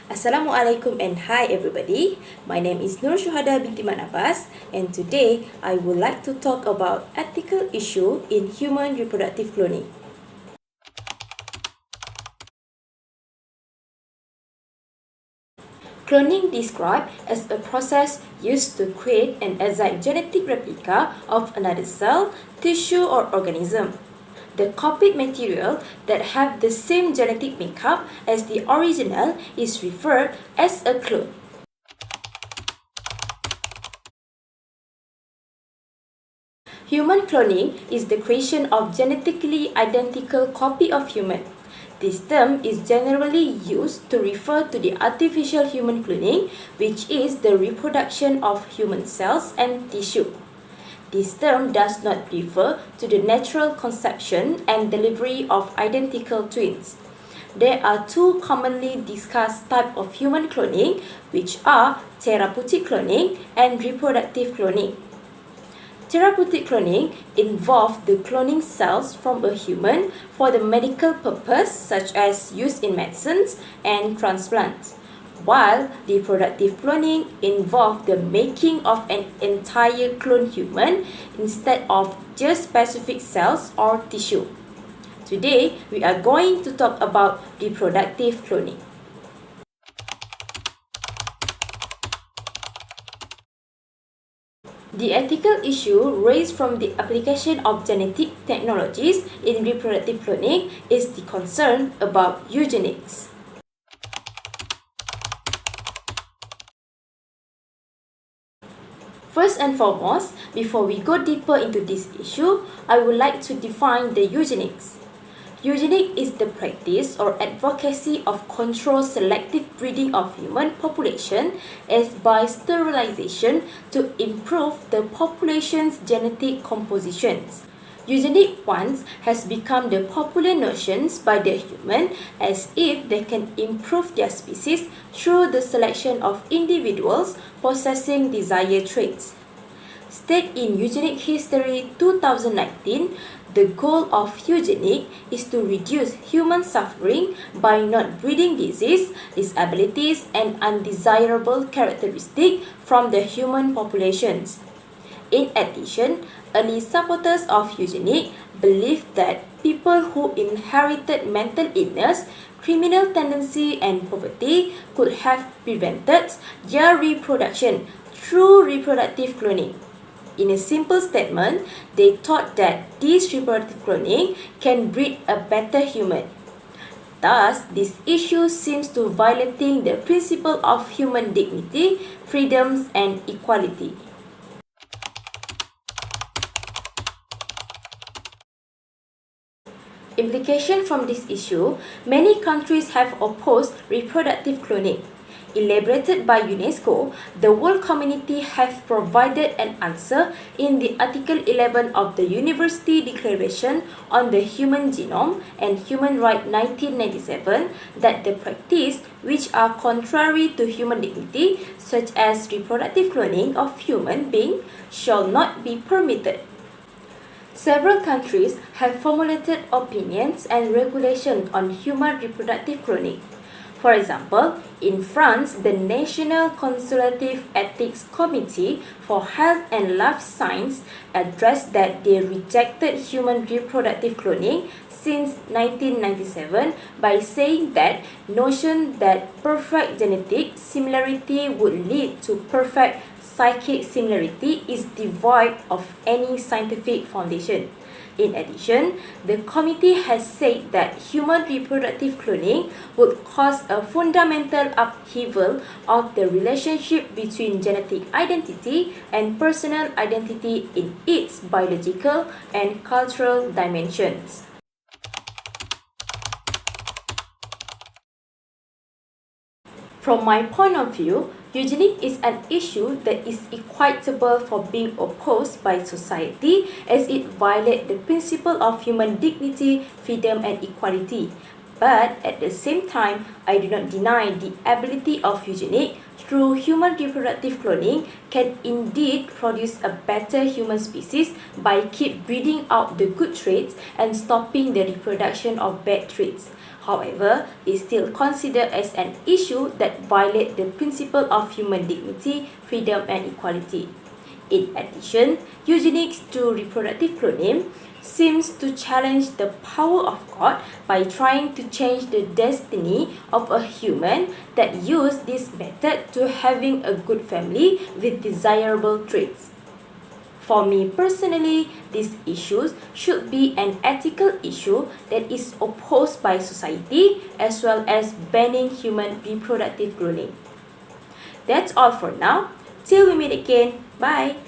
Assalamualaikum and hi everybody. My name is Nur Syuhada binti Manabas and today I would like to talk about ethical issue in human reproductive cloning. Cloning described as a process used to create an exact genetic replica of another cell, tissue or organism. The copied material that have the same genetic makeup as the original is referred as a clone. Human cloning is the creation of genetically identical copy of human. This term is generally used to refer to the artificial human cloning, which is the reproduction of human cells and tissue. This term does not refer to the natural conception and delivery of identical twins. There are two commonly discussed types of human cloning, which are therapeutic cloning and reproductive cloning. Therapeutic cloning involves the cloning cells from a human for the medical purpose such as use in medicines and transplants, while reproductive cloning involves the making of an entire clone human instead of just specific cells or tissue. Today, we are going to talk about reproductive cloning. The ethical issue raised from the application of genetic technologies in reproductive cloning is the concern about eugenics. First and foremost, before we go deeper into this issue, I would like to define the eugenics. Eugenics is the practice or advocacy of controlled selective breeding of human population as by sterilization to improve the population's genetic compositions. Eugenic once has become the popular notions by the human as if they can improve their species through the selection of individuals possessing desired traits. State in Eugenic History 2019, the goal of eugenics is to reduce human suffering by not breeding disease, disabilities, and undesirable characteristics from the human populations. In addition, early supporters of eugenics believed that people who inherited mental illness, criminal tendency, and poverty could have prevented their reproduction through reproductive cloning. In a simple statement, they thought that this reproductive cloning can breed a better human. Thus, this issue seems to violating the principle of human dignity, freedoms, and equality. Implication from this issue, many countries have opposed reproductive cloning. Elaborated by UNESCO, the world community have provided an answer in the Article 11 of the University Declaration on the Human Genome and Human Rights 1997 that the practice which are contrary to human dignity, such as reproductive cloning of human beings, shall not be permitted. Several countries have formulated opinions and regulations on human reproductive cloning. For example, in France, the National Consultative Ethics Committee for Health and Life Science addressed that they rejected human reproductive cloning since 1997 by saying that notion that perfect genetic similarity would lead to perfect psychic similarity is devoid of any scientific foundation. In addition, the committee has said that human reproductive cloning would cause a fundamental upheaval of the relationship between genetic identity and personal identity in its biological and cultural dimensions. From my point of view, eugenics is an issue that is equitable for being opposed by society as it violates the principle of human dignity, freedom, and equality. But at the same time, I do not deny the ability of eugenics through human reproductive cloning can indeed produce a better human species by keep breeding out the good traits and stopping the reproduction of bad traits. However, is still considered as an issue that violates the principle of human dignity, freedom and equality. In addition, eugenics through reproductive cloning seems to challenge the power of God by trying to change the destiny of a human that use this method to having a good family with desirable traits. For me personally, these issues should be an ethical issue that is opposed by society as well as banning human reproductive cloning. That's all for now. Till we meet again. Bye.